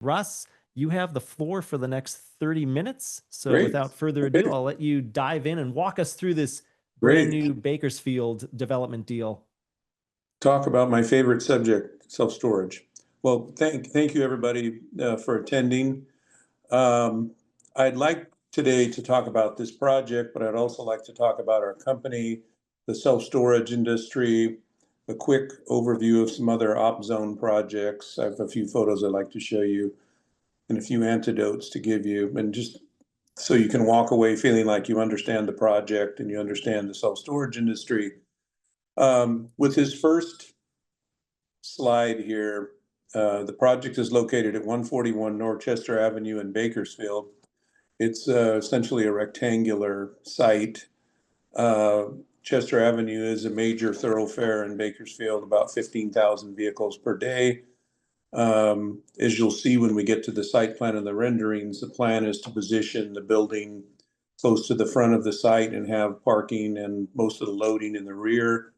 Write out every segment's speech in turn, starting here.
Russ, you have the floor for the next 30 minutes. So Great. without further ado, Okay. I'll let you dive in and walk us through this brand Great. new Bakersfield development deal. Talk about my favorite subject, self-storage. Well, thank you everybody for attending. Um, I'd like today to talk about this project, but I'd also like to talk about our company, the self-storage industry, a quick overview of some other op zone projects. I have a few photos I'd like to show you and a few antidotes to give you, and just so you can walk away feeling like you understand the project and you understand the self-storage industry. With this first slide here, the project is located at 141 Norchester Avenue in Bakersfield. It's essentially a rectangular site. Chester Avenue is a major thoroughfare in Bakersfield, about 15,000 vehicles per day. As you'll see when we get to the site plan and the renderings, the plan is to position the building close to the front of the site and have parking and most of the loading in the rear.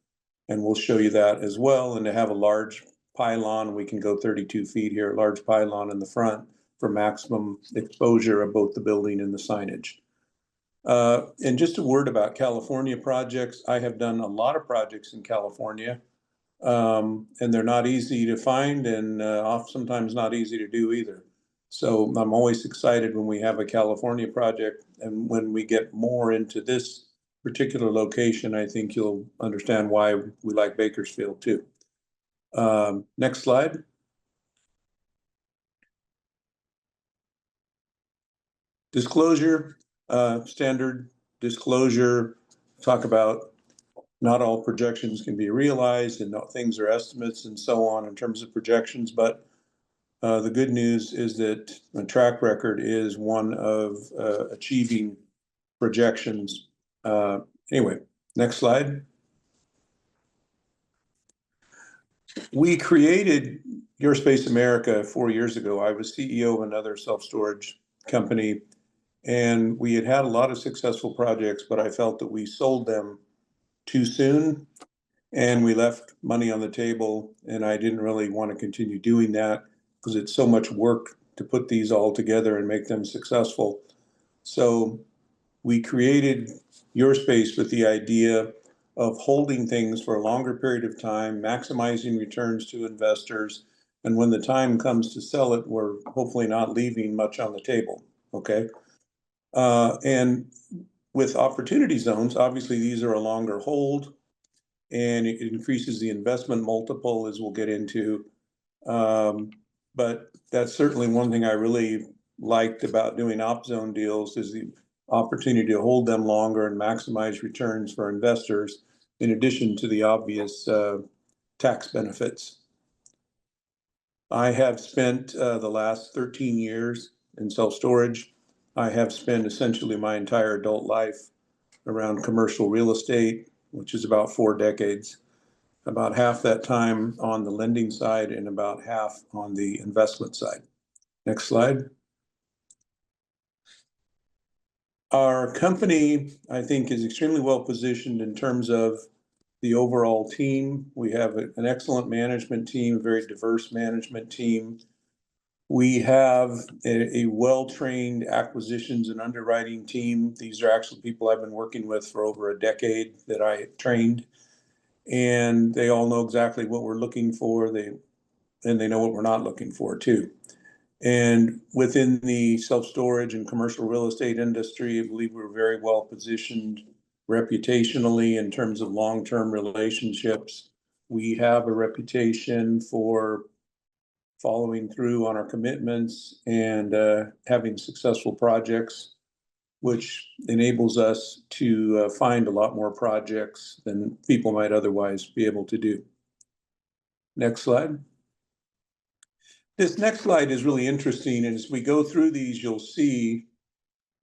And we'll show you that as well. And to have a large pylon, we can go 32 feet here, a large pylon in the front for maximum exposure of both the building and the signage. And just a word about California projects. I have done a lot of projects in California, and they're not easy to find and sometimes not easy to do either. So I'm always excited when we have a California project, and when we get more into this particular location, I think you'll understand why we like Bakersfield too. Next slide. Disclosure, standard disclosure, talk about not all projections can be realized and things are estimates and so on in terms of projections, but the good news is that a track record is one of achieving projections. Anyway, next slide. We created Your Space America 4 years ago. I was CEO of another self-storage company, and we had had a lot of successful projects, but I felt that we sold them too soon and we left money on the table, and I didn't really want to continue doing that because it's so much work to put these all together and make them successful. So we created Your Space with the idea of holding things for a longer period of time, maximizing returns to investors, and when the time comes to sell it, we're hopefully not leaving much on the table, okay? And with opportunity zones, obviously these are a longer hold, and it increases the investment multiple, as we'll get into. But that's certainly one thing I really liked about doing op zone deals, is the opportunity to hold them longer and maximize returns for investors, in addition to the obvious tax benefits. I have spent the last 13 years in self-storage. I have spent essentially my entire adult life around commercial real estate, which is about 4 decades. About half that time on the lending side and about half on the investment side. Next slide. Our company, I think, is extremely well positioned in terms of the overall team. We have an excellent management team, a very diverse management team. We have a well-trained acquisitions and underwriting team. These are actually people I've been working with for over a decade that I trained, and they all know exactly what we're looking for. They know what we're not looking for too. And within the self-storage and commercial real estate industry, I believe we're very well positioned reputationally in terms of long-term relationships. We have a reputation for following through on our commitments and having successful projects, which enables us to find a lot more projects than people might otherwise be able to do. Next slide. This next slide is really interesting, and as we go through these, you'll see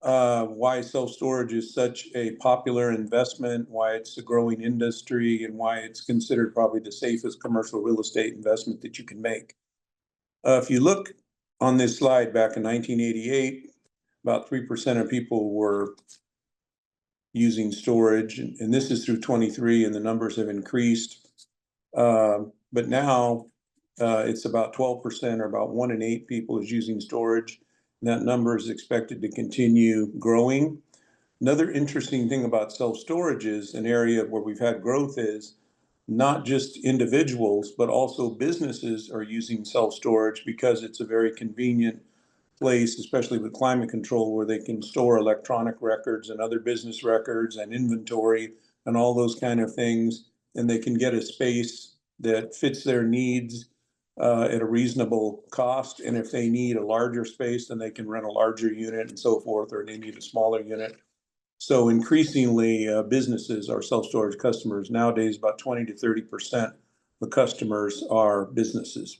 why self-storage is such a popular investment, why it's a growing industry, and why it's considered probably the safest commercial real estate investment that you can make. If you look on this slide back in 1988, about 3% of people were using storage, and this is through 23, and the numbers have increased. But now It's about 12%, or about 1 in 8 people is using storage. And that number is expected to continue growing. Another interesting thing about self-storage is an area where we've had growth is not just individuals, but also businesses are using self-storage because it's a very convenient place, especially with climate control, where they can store electronic records and other business records and inventory and all those kind of things. And they can get a space that fits their needs at a reasonable cost. And if they need a larger space, then they can rent a larger unit and so forth, or they need a smaller unit. So increasingly, businesses are self-storage customers. Nowadays, about 20 to 30% of the customers are businesses.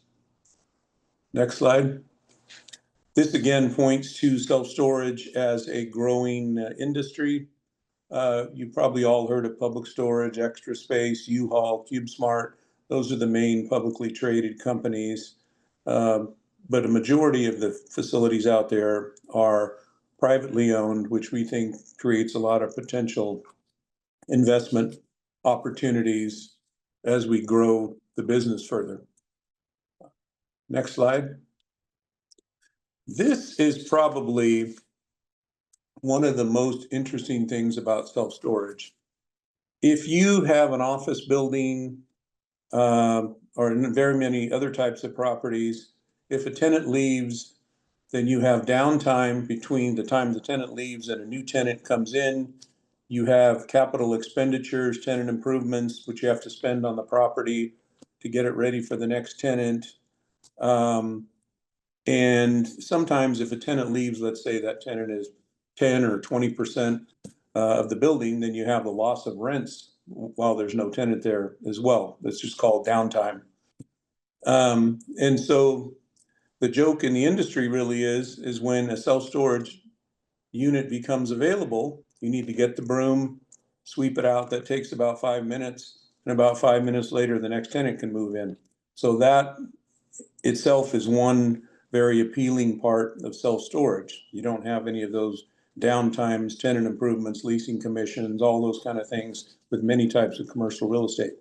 Next slide. This again points to self-storage as a growing industry. You probably all heard of Public Storage, Extra Space, U-Haul, CubeSmart. Those are the main publicly traded companies. But a majority of the facilities out there are privately owned, which we think creates a lot of potential investment opportunities as we grow the business further. Next slide. This is probably one of the most interesting things about self-storage. If you have an office building or very many other types of properties, if a tenant leaves, then you have downtime between the time the tenant leaves and a new tenant comes in. You have capital expenditures, tenant improvements, which you have to spend on the property to get it ready for the next tenant. And sometimes if a tenant leaves, let's say that tenant is 10 or 20% of the building, then you have the loss of rents while there's no tenant there as well. That's just called downtime. And so the joke in the industry really is when a self-storage unit becomes available, you need to get the broom, sweep it out. That takes about 5 minutes. And about 5 minutes later, the next tenant can move in. So that itself is one very appealing part of self-storage. You don't have any of those downtimes, tenant improvements, leasing commissions, all those kind of things with many types of commercial real estate.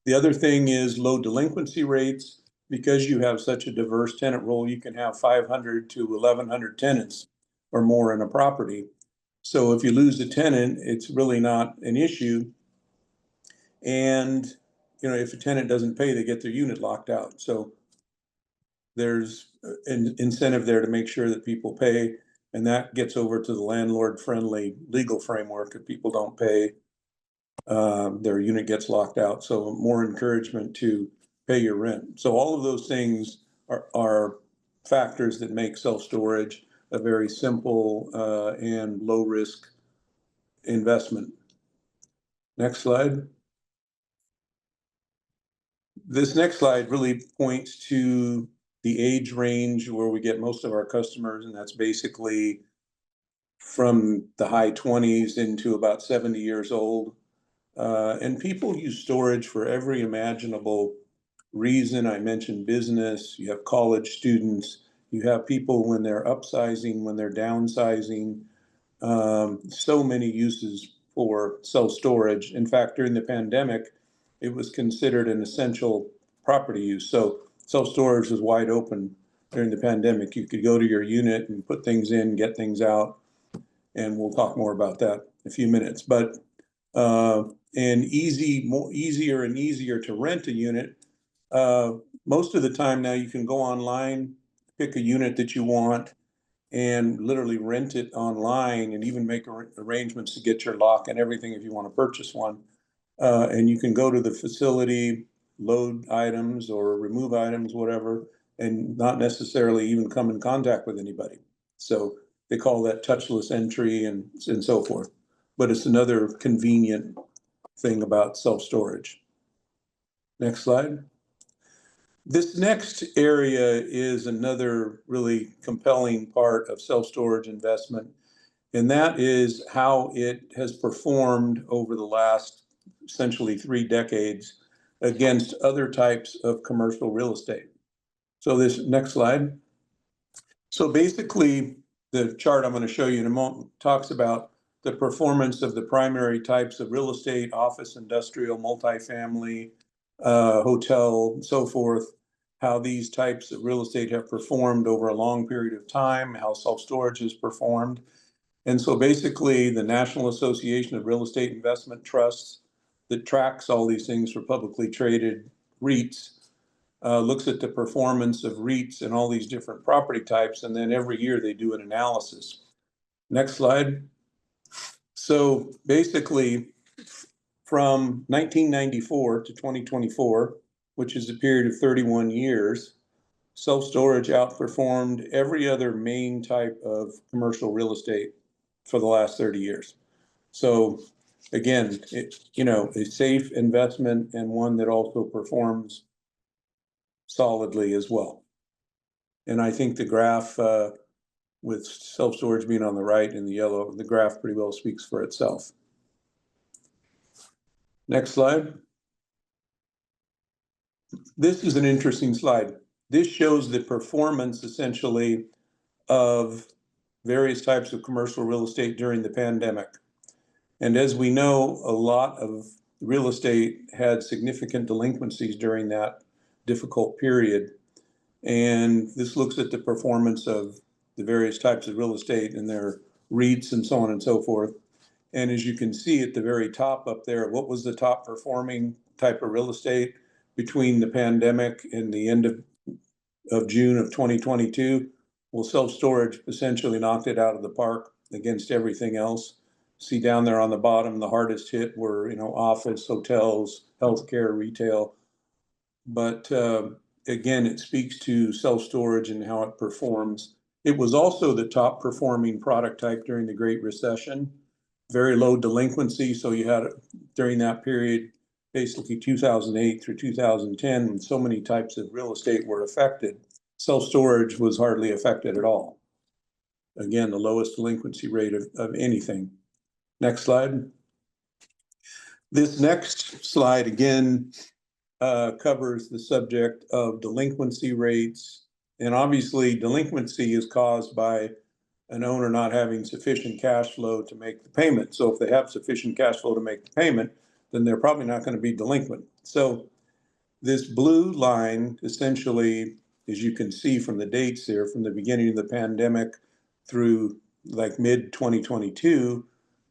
The other thing is low delinquency rates. Because you have such a diverse tenant roll, you can have 500 to 1,100 tenants or more in a property. So if you lose a tenant, it's really not an issue. And if a tenant doesn't pay, they get their unit locked out. So there's an incentive there to make sure that people pay, and that gets over to the landlord-friendly legal framework. If people don't pay, their unit gets locked out. So more encouragement to pay your rent. So all of those things are factors that make self-storage a very simple and low-risk investment. Next slide. This next slide really points to the age range where we get most of our customers, and that's basically from the high 20s into about 70 years old. And people use storage for every imaginable reason. I mentioned business, you have college students, you have people when they're upsizing, when they're downsizing, so many uses for self-storage. In fact, during the pandemic, it was considered an essential property use. So self-storage was wide open during the pandemic. You could go to your unit and put things in, get things out, and we'll talk more about that in a few minutes. But and easier and easier to rent a unit. Most of the time now you can go online, pick a unit that you want, and literally rent it online, and even make arrangements to get your lock and everything if you want to purchase one. And you can go to the facility, load items or remove items, whatever, and not necessarily even come in contact with anybody. So they call that touchless entry and so forth. But it's another convenient thing about self-storage. Next slide. This next area is another really compelling part of self-storage investment, and that is how it has performed over the last essentially 3 decades against other types of commercial real estate. So this next slide. So basically, the chart I'm going to show you in a moment talks about the performance of the primary types of real estate: office, industrial, multifamily, hotel, and so forth, how these types of real estate have performed over a long period of time, how self-storage has performed. And so basically, the National Association of Real Estate Investment Trusts that tracks all these things for publicly traded REITs looks at the performance of REITs and all these different property types, and then every year they do an analysis. Next slide. So basically, from 1994 to 2024, which is a period of 31 years, self-storage outperformed every other main type of commercial real estate for the last 30 years. So again, a safe investment and one that also performs solidly as well. And I think the graph with self-storage being on the right in the yellow, the graph pretty well speaks for itself. Next slide. This is an interesting slide. This shows the performance essentially of various types of commercial real estate during the pandemic. And as we know, a lot of real estate had significant delinquencies during that difficult period. And this looks at the performance of the various types of real estate and their REITs and so on and so forth. And as you can see at the very top up there, what was the top performing type of real estate between the pandemic and the end of June of 2022? Well, self-storage essentially knocked it out of the park against everything else. See down there on the bottom, the hardest hit were, office, hotels, healthcare, retail. But again, it speaks to self-storage and how it performs. It was also the top performing product type during the Great Recession. Very low delinquency. So you had during that period, basically 2008 through 2010, when so many types of real estate were affected, self-storage was hardly affected at all. Again, the lowest delinquency rate of anything. Next slide. This next slide again covers the subject of delinquency rates. And obviously delinquency is caused by an owner not having sufficient cash flow to make the payment. So if they have sufficient cash flow to make the payment, then they're probably not going to be delinquent. So this blue line essentially, as you can see from the dates here, from the beginning of the pandemic through like mid 2022,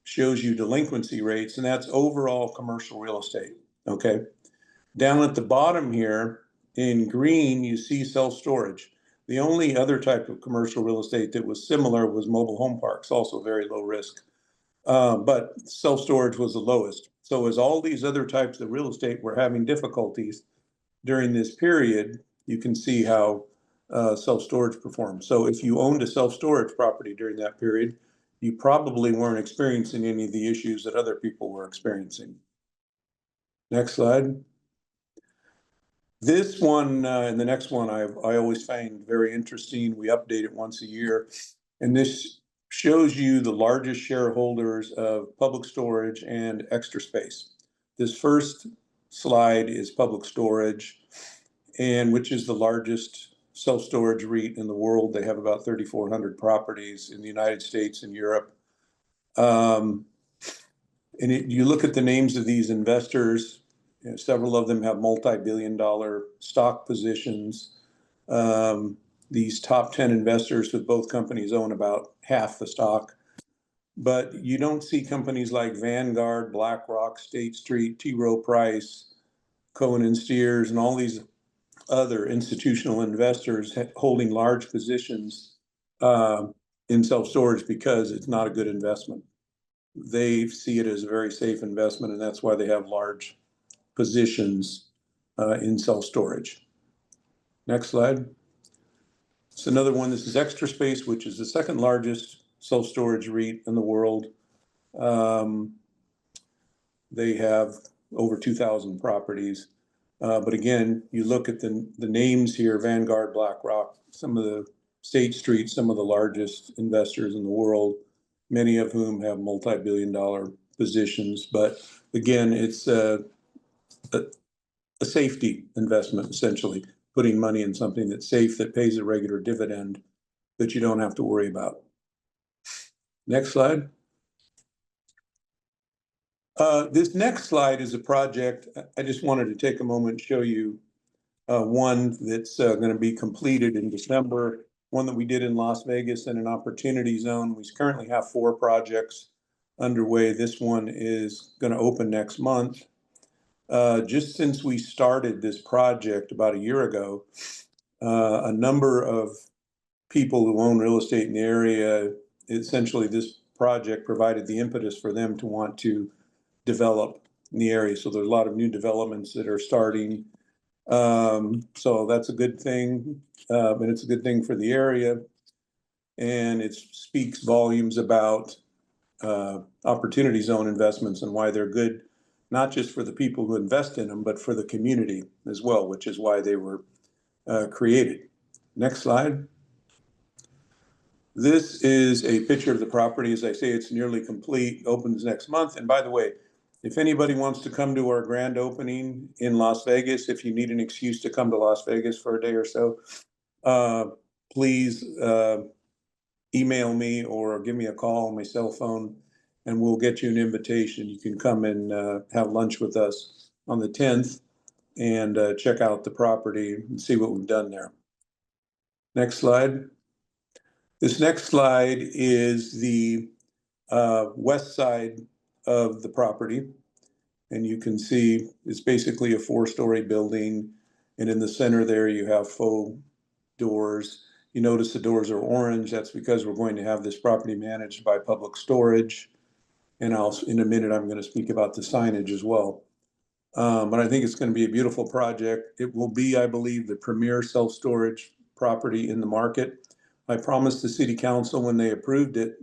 shows you delinquency rates, and that's overall commercial real estate. Okay. Down at the bottom here in green, you see self-storage. The only other type of commercial real estate that was similar was mobile home parks, also very low risk. But self-storage was the lowest. So as all these other types of real estate were having difficulties during this period, you can see how self-storage performed. So if you owned a self-storage property during that period, you probably weren't experiencing any of the issues that other people were experiencing. Next slide. This one and the next one I always find very interesting. We update it once a year. And this shows you the largest shareholders of Public Storage and Extra Space. This first slide is Public Storage, and which is the largest self-storage REIT in the world. They have about 3,400 properties in the United States and Europe. And you look at the names of these investors, several of them have multi-billion-dollar stock positions. These top 10 investors with both companies own about half the stock. But you don't see companies like Vanguard, BlackRock, State Street, T. Rowe Price, Cohen and Steers, and all these other institutional investors holding large positions in self-storage because it's not a good investment. They see it as a very safe investment, and that's why they have large positions in self-storage. Next slide. It's another one. This is Extra Space, which is the second largest self-storage REIT in the world. They have over 2,000 properties. But again, you look at the names here, Vanguard, BlackRock, some of the State Street, some of the largest investors in the world, many of whom have multi-billion-dollar positions. But again, it's a safety investment, essentially, putting money in something that's safe, that pays a regular dividend that you don't have to worry about. Next slide. This next slide is a project. I just wanted to take a moment and show you one that's going to be completed in December, one that we did in Las Vegas in an opportunity zone. We currently have 4 projects underway. This one is going to open next month. Just since we started this project about a year ago, a number of people who own real estate in the area, essentially this project provided the impetus for them to want to develop in the area. So there's a lot of new developments that are starting. So that's a good thing, and it's a good thing for the area. And it speaks volumes about opportunity zone investments and why they're good, not just for the people who invest in them, but for the community as well, which is why they were created. Next slide. This is a picture of the property. As I say, it's nearly complete, opens next month. And by the way, if anybody wants to come to our grand opening in Las Vegas, if you need an excuse to come to Las Vegas for a day or so, please email me or give me a call on my cell phone, and we'll get you an invitation. You can come and have lunch with us on the 10th and check out the property and see what we've done there. Next slide. This next slide is the west side of the property. And you can see it's basically a 4-story building. And in the center there, you have faux doors. You notice the doors are orange. That's because we're going to have this property managed by Public Storage. And in a minute, I'm going to speak about the signage as well. But I think it's going to be a beautiful project. It will be, I believe, the premier self-storage property in the market. I promised the city council when they approved it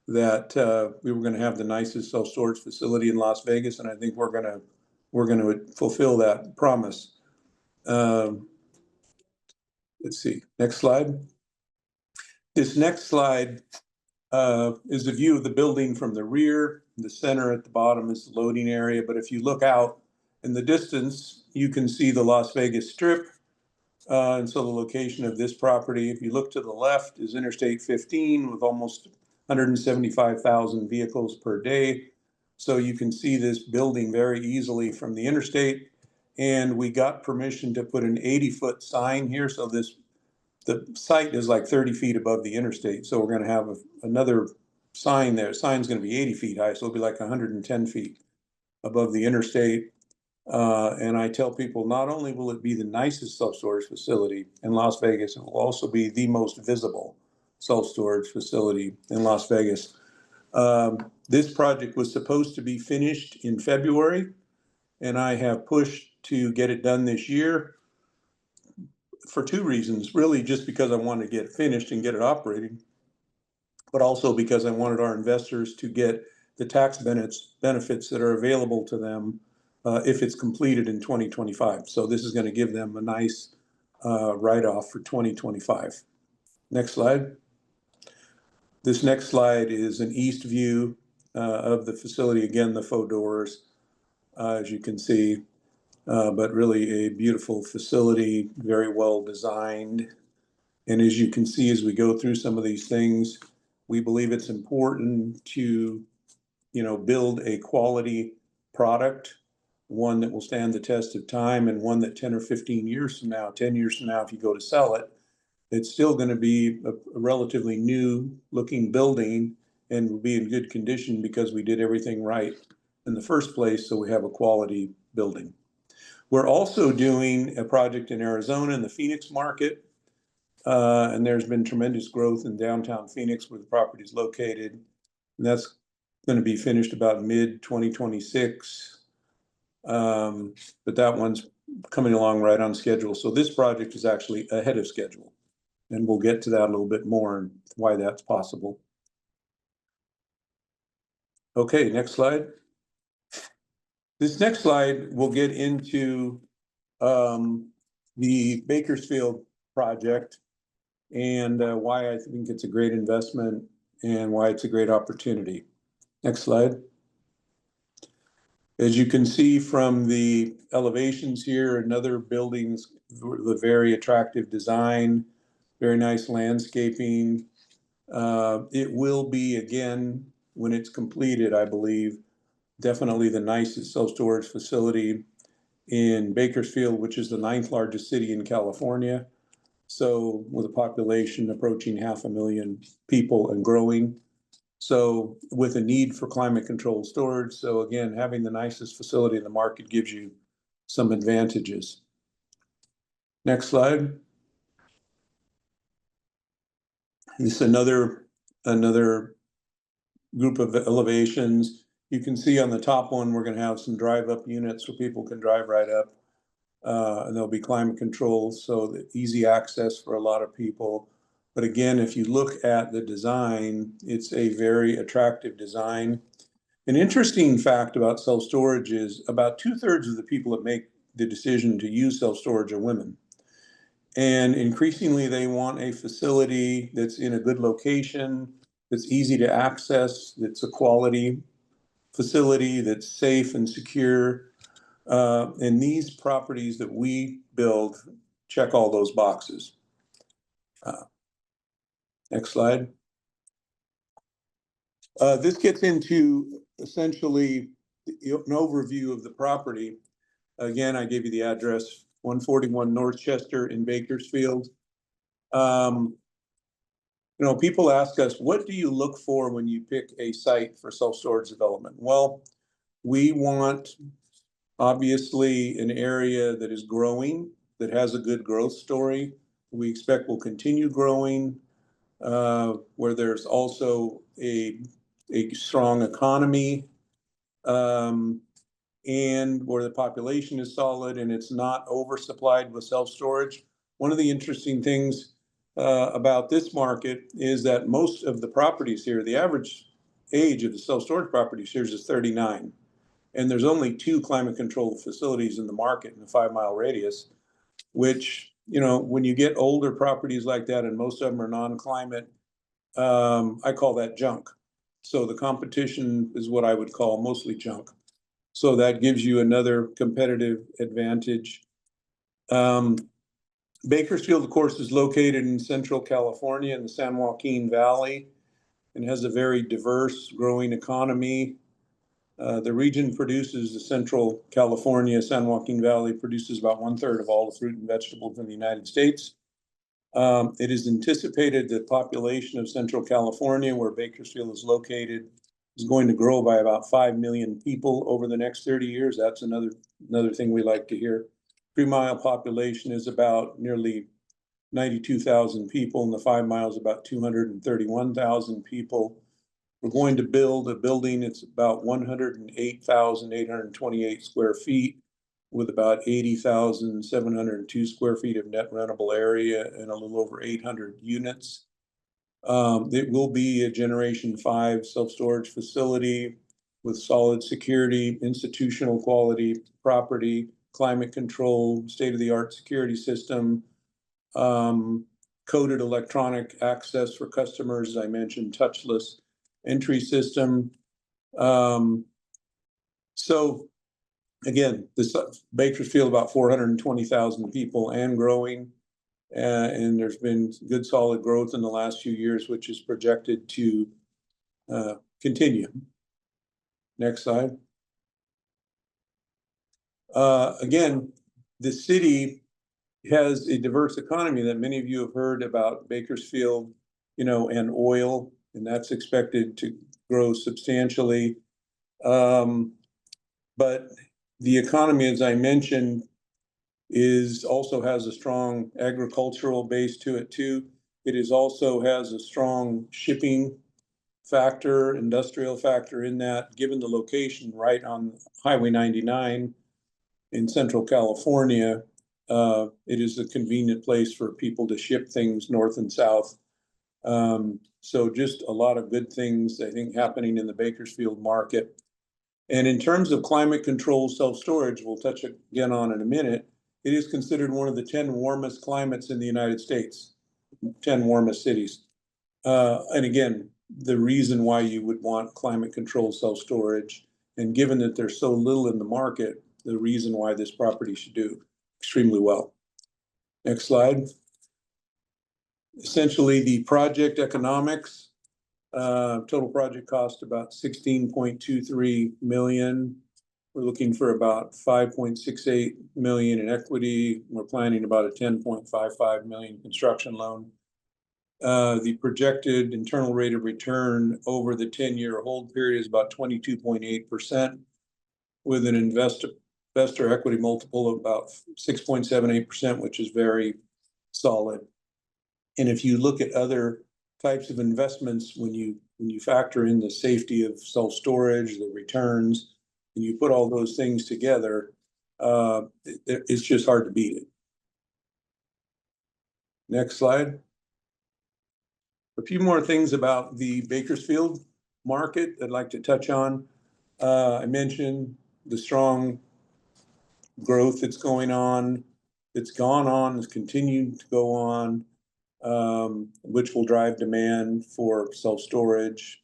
that we were going to have the nicest self-storage facility in Las Vegas, and I think we're going to fulfill that promise. Let's see, next slide. This next slide is a view of the building from the rear. The center at the bottom is the loading area, but if you look out in the distance, you can see the Las Vegas Strip. And so the location of this property, if you look to the left, is Interstate 15 with almost 175,000 vehicles per day. So you can see this building very easily from the interstate. And we got permission to put an 80-foot sign here. So the site is like 30 feet above the interstate. So we're going to have another sign there. Sign's going to be 80 feet high. So it'll be like 110 feet above the interstate. And I tell people, not only will it be the nicest self-storage facility in Las Vegas, it will also be the most visible self-storage facility in Las Vegas. This project was supposed to be finished in February, and I have pushed to get it done this year for 2 reasons. Really, just because I wanted to get it finished and get it operating, but also because I wanted our investors to get the tax benefits that are available to them if it's completed in 2025. So this is going to give them a nice write-off for 2025. Next slide. This next slide is an east view of the facility. Again, the faux doors, as you can see, but really a beautiful facility, very well designed. And as you can see, as we go through some of these things, we believe it's important to, build a quality product, one that will stand the test of time, and one that 10 or 15 years from now, 10 years from now, if you go to sell it, it's still going to be a relatively new looking building and will be in good condition because we did everything right in the first place. So we have a quality building. We're also doing a project in Arizona in the Phoenix market. And there's been tremendous growth in downtown Phoenix where the property is located. And that's going to be finished about mid-2026. But that one's coming along right on schedule. So this project is actually ahead of schedule. And we'll get to that a little bit more and why that's possible. Okay, next slide. This next slide will get into the Bakersfield project and why I think it's a great investment and why it's a great opportunity. Next slide. As you can see from the elevations here, another building's with a very attractive design, very nice landscaping. It will be, again, when it's completed, I believe, definitely the nicest self-storage facility in Bakersfield, which is the 9th largest city in California. So with a population approaching 500,000 people and growing. So with a need for climate controlled storage. So again, having the nicest facility in the market gives you some advantages. Next slide. This is another group of elevations. You can see on the top one, we're going to have some drive up units where people can drive right up. And there'll be climate control, so the easy access for a lot of people. But again, if you look at the design, it's a very attractive design. An interesting fact about self-storage is about 2/3 of the people that make the decision to use self-storage are women. And increasingly, they want a facility that's in a good location, that's easy to access, that's a quality facility, that's safe and secure. And these properties that we build check all those boxes. Next slide. This gets into essentially an overview of the property. Again, I gave you the address, 141 North Chester in Bakersfield. You know, people ask us, what do you look for when you pick a site for self-storage development? Well, we want obviously an area that is growing, that has a good growth story. We expect will continue growing, where there's also a strong economy, and where the population is solid and it's not oversupplied with self-storage. One of the interesting things about this market is that most of the properties here, the average age of the self-storage properties here is 39. And there's only 2 climate controlled facilities in the market in a 5-mile radius, which, you know, when you get older properties like that, and most of them are non-climate, I call that junk. So the competition is what I would call mostly junk. So that gives you another competitive advantage. Bakersfield, of course, is located in Central California in the San Joaquin Valley and has a very diverse, growing economy. The region produces, the Central California, San Joaquin Valley produces about 1/3 of all the fruit and vegetables in the United States. It is anticipated that the population of Central California, where Bakersfield is located, is going to grow by about 5 million people over the next 30 years. That's another thing we like to hear. 3-mile population is about nearly 92,000 people, and the 5 miles about 231,000 people. We're going to build a building. It's about 108,828 square feet with about 80,702 square feet of net rentable area and a little over 800 units. It will be a Generation 5 self-storage facility with solid security, institutional quality property, climate control, state-of-the-art security system, coded electronic access for customers, as I mentioned, touchless entry system. So again, this Bakersfield, about 420,000 people and growing. And there's been good solid growth in the last few years, which is projected to continue. Next slide. Again, the city has a diverse economy that many of you have heard about Bakersfield, you know, and oil, and that's expected to grow substantially. But the economy, as I mentioned, also has a strong agricultural base to it too. It is also has a strong shipping factor, industrial factor in that, given the location right on Highway 99 in Central California. It is a convenient place for people to ship things north and south. So just a lot of good things, I think, happening in the Bakersfield market. And in terms of climate control self-storage, we'll touch again on in a minute, it is considered one of the 10 warmest climates in the United States, 10 warmest cities. And again, the reason why you would want climate control self-storage, and given that there's so little in the market, the reason why this property should do extremely well. Next slide. Essentially, the project economics, total project cost about $16.23 million. We're looking for about 5.68 million in equity. We're planning about a 10.55 million construction loan. The projected internal rate of return over the 10-year hold period is about 22.8%, with an investor equity multiple of about 6.78%, which is very solid. And if you look at other types of investments, when you factor in the safety of self-storage, the returns, and you put all those things together, it's just hard to beat it. Next slide. A few more things about the Bakersfield market I'd like to touch on. I mentioned the strong growth that's going on, that's gone on, is continuing to go on, which will drive demand for self-storage.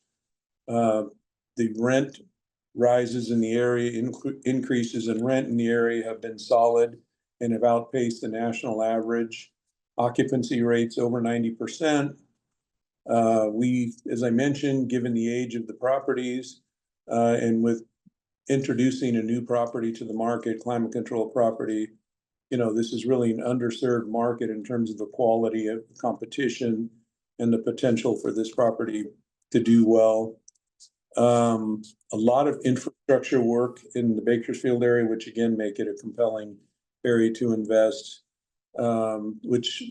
The rent rises in the area, increases in rent in the area have been solid and have outpaced the national average. Occupancy rates over 90%. As I mentioned, given the age of the properties, and with introducing a new property to the market, climate control property, this is really an underserved market in terms of the quality of competition and the potential for this property to do well. A lot of infrastructure work in the Bakersfield area, which again make it a compelling area to invest, which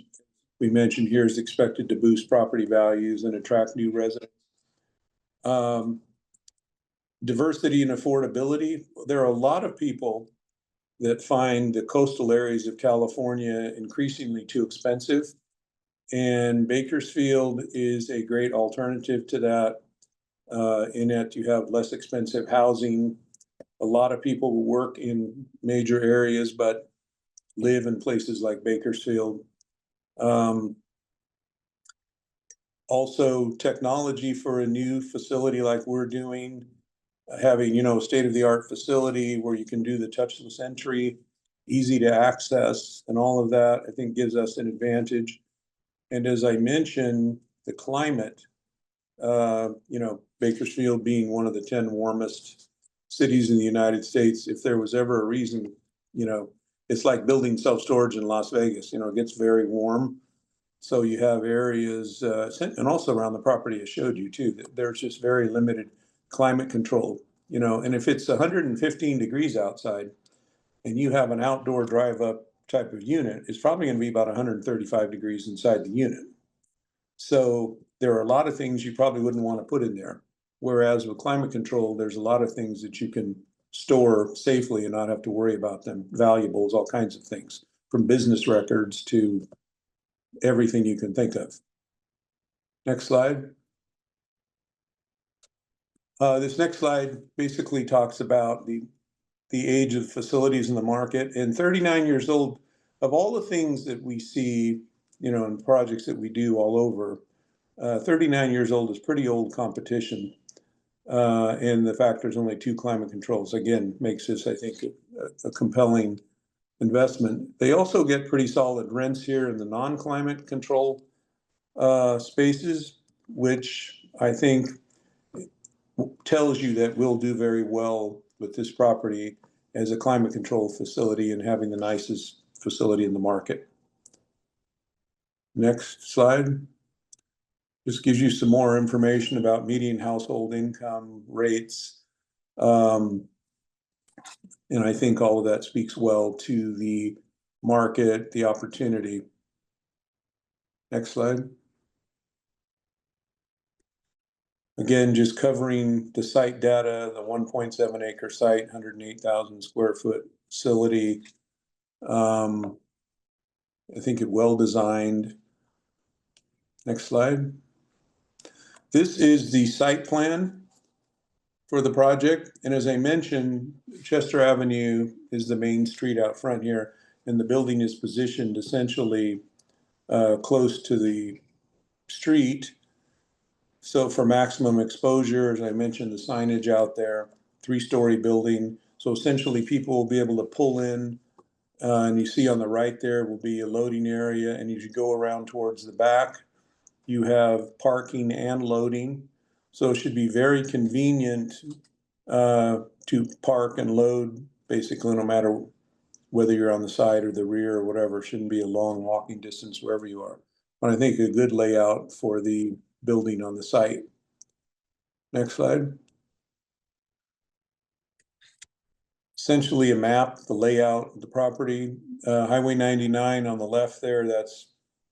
we mentioned here is expected to boost property values and attract new residents. Diversity and affordability. There are a lot of people that find the coastal areas of California increasingly too expensive, and Bakersfield is a great alternative to that, in that you have less expensive housing. A lot of people who work in major areas but live in places like Bakersfield. Also, technology for a new facility like we're doing, having a state-of-the-art facility where you can do the touchless entry, easy to access, and all of that, I think gives us an advantage. And as I mentioned, the climate, Bakersfield being one of the 10 warmest cities in the United States, if there was ever a reason, it's like building self-storage in Las Vegas, it gets very warm. So you have areas, and also around the property I showed you too, that there's just very limited climate control, and if it's 115 degrees outside and you have an outdoor drive-up type of unit, it's probably going to be about 135 degrees inside the unit. So there are a lot of things you probably wouldn't want to put in there. Whereas with climate control, there's a lot of things that you can store safely and not have to worry about them. Valuables, all kinds of things, from business records to everything you can think of. Next slide. This next slide basically talks about the age of facilities in the market. And 39 years old, of all the things that we see, in projects that we do all over, 39 years old is pretty old competition. And the fact there's only 2 climate controls, again, makes this, I think, a compelling investment. They also get pretty solid rents here in the non-climate control spaces, which I think tells you that we'll do very well with this property as a climate control facility and having the nicest facility in the market. Next slide. This gives you some more information about median household income rates. And I think all of that speaks well to the market, the opportunity. Next slide. Again, just covering the site data, the 1.7 acre site, 108,000 square foot facility. I think it well designed. Next slide. This is the site plan for the project. And as I mentioned, Chester Avenue is the main street out front here, and the building is positioned essentially close to the street. So for maximum exposure, as I mentioned, the signage out there, 3-story building. So essentially people will be able to pull in, and you see on the right there will be a loading area, and as you go around towards the back, you have parking and loading. So it should be very convenient to to park and load, basically, no matter whether you're on the side or the rear or whatever. Shouldn't be a long walking distance wherever you are. But I think a good layout for the building on the site. Next slide. Essentially a map, the layout of the property. Highway 99 on the left there, that's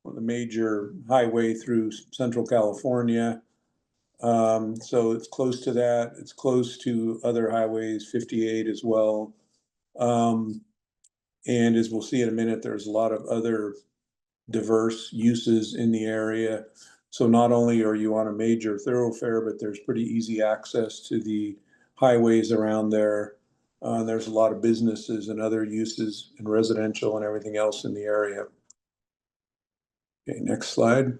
the major highway through Central California. So it's close to that. It's close to other highways, 58 as well. And as we'll see in a minute, there's a lot of other diverse uses in the area. So not only are you on a major thoroughfare, but there's pretty easy access to the highways around there. There's a lot of businesses and other uses and residential and everything else in the area. Okay, next slide.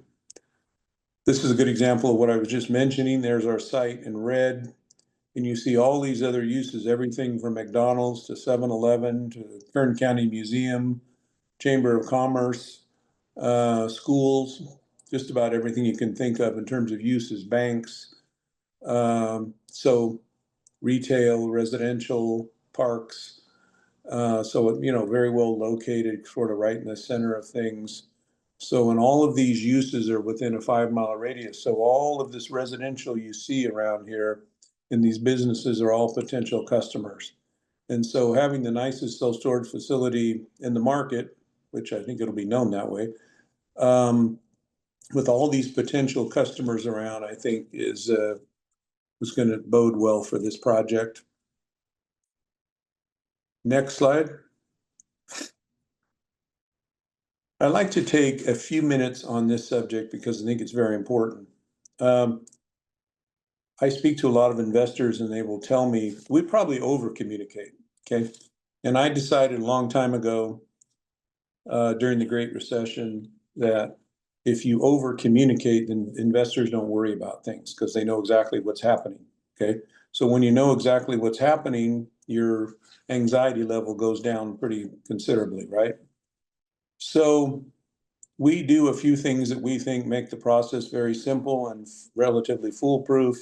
This is a good example of what I was just mentioning. There's our site in red. And you see all these other uses, everything from McDonald's to 7-Eleven to the Kern County Museum, Chamber of Commerce, schools, just about everything you can think of in terms of uses, banks. So retail, residential, parks. So, very well located, sort of right in the center of things. So, and all of these uses are within a 5-mile radius. So all of this residential you see around here in these businesses are all potential customers. And so having the nicest self-storage facility in the market, which I think it'll be known that way, with all these potential customers around, I think is going to bode well for this project. Next slide. I'd like to take a few minutes on this subject because I think it's very important. I speak to a lot of investors and they will tell me, we probably over communicate, okay? And I decided a long time ago, during the Great Recession, that if you over communicate, then investors don't worry about things because they know exactly what's happening, okay? So when you know exactly what's happening, your anxiety level goes down pretty considerably, right? So we do a few things that we think make the process very simple and relatively foolproof.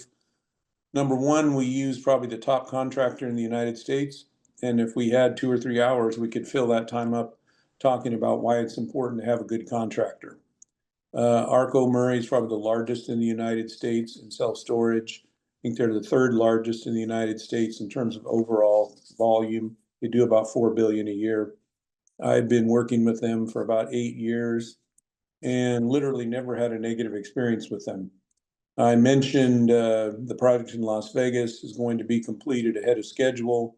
Number one, we use probably the top contractor in the United States. And if we had 2 or 3 hours, we could fill that time up talking about why it's important to have a good contractor. Arco Murray is probably the largest in the United States in self-storage. I think they're the 3rd largest in the United States in terms of overall volume. They do about $4 billion a year. I've been working with them for about 8 years and literally never had a negative experience with them. I mentioned the project in Las Vegas is going to be completed ahead of schedule.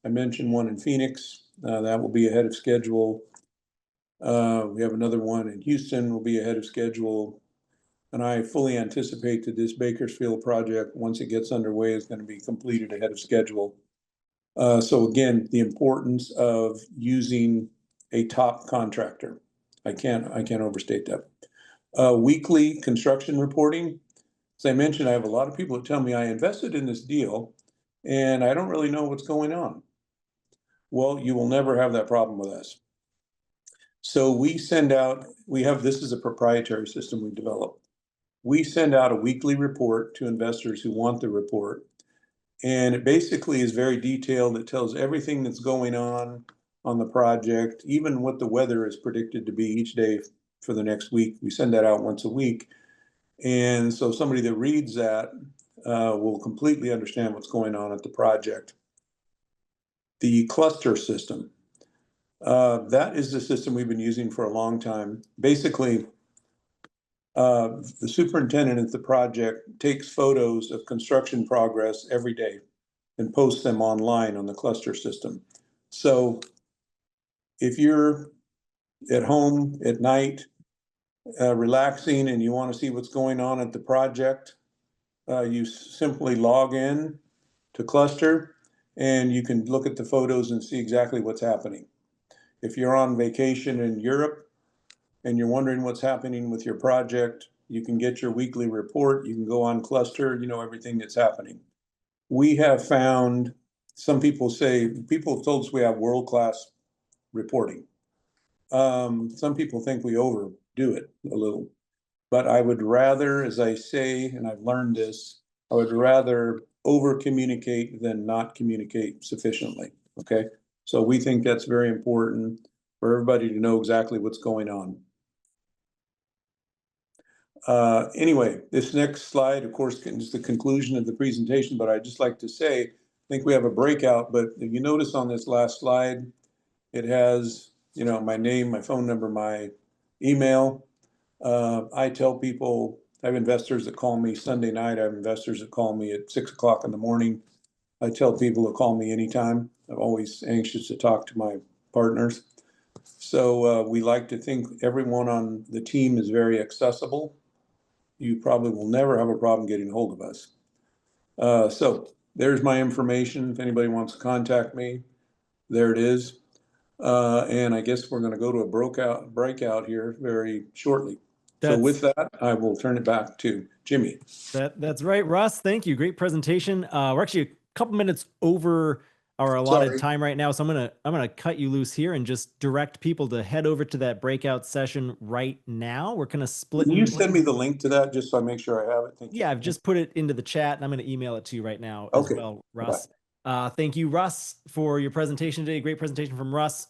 I mentioned one in Phoenix, that will be ahead of schedule. We have another one in Houston, will be ahead of schedule. And I fully anticipate that this Bakersfield project, once it gets underway, is going to be completed ahead of schedule. So again, the importance of using a top contractor. I can't overstate that. Weekly construction reporting. As I mentioned, I have a lot of people that tell me I invested in this deal and I don't really know what's going on. Well, you will never have that problem with us. So we send out, this is a proprietary system we developed. We send out a weekly report to investors who want the report. And it basically is very detailed. It tells everything that's going on the project, even what the weather is predicted to be each day for the next week. We send that out once a week. And so somebody that reads that will completely understand what's going on at the project. The cluster system. That is the system we've been using for a long time. Basically, the superintendent at the project takes photos of construction progress every day and posts them online on the cluster system. So if you're at home at night, relaxing, and you want to see what's going on at the project, you simply log in to Cluster and you can look at the photos and see exactly what's happening. If you're on vacation in Europe and you're wondering what's happening with your project, you can get your weekly report. You can go on Cluster, you know everything that's happening. We have found, some people have told us we have world-class reporting. Some people think we overdo it a little. But I would rather, as I say, and I've learned this, I would rather over communicate than not communicate sufficiently. Okay. So we think that's very important for everybody to know exactly what's going on. Anyway, this next slide, of course, is the conclusion of the presentation, but I'd just like to say, I think we have a breakout, but if you notice on this last slide, it has, my name, my phone number, my email. I tell people, I have investors that call me Sunday night. I have investors that call me at 6 o'clock in the morning. I tell people to call me anytime. I'm always anxious to talk to my partners. So we like to think everyone on the team is very accessible. You probably will never have a problem getting a hold of us. So there's my information. If anybody wants to contact me, there it is. And I guess we're going to go to a breakout here very shortly. So with that, I will turn it back to Jimmy. That's right, Russ. Thank you. Great presentation. We're actually a couple minutes over our allotted time right now, so I'm gonna cut you loose here and just direct people to head over to that breakout session right now. We're gonna split. Can you send me the link to that just so I make sure I have it? Thank you. Yeah, I've just put it into the chat, and I'm gonna email it to you right now as well, Russ. Thank you, Russ, for your presentation today. Great presentation from Russ.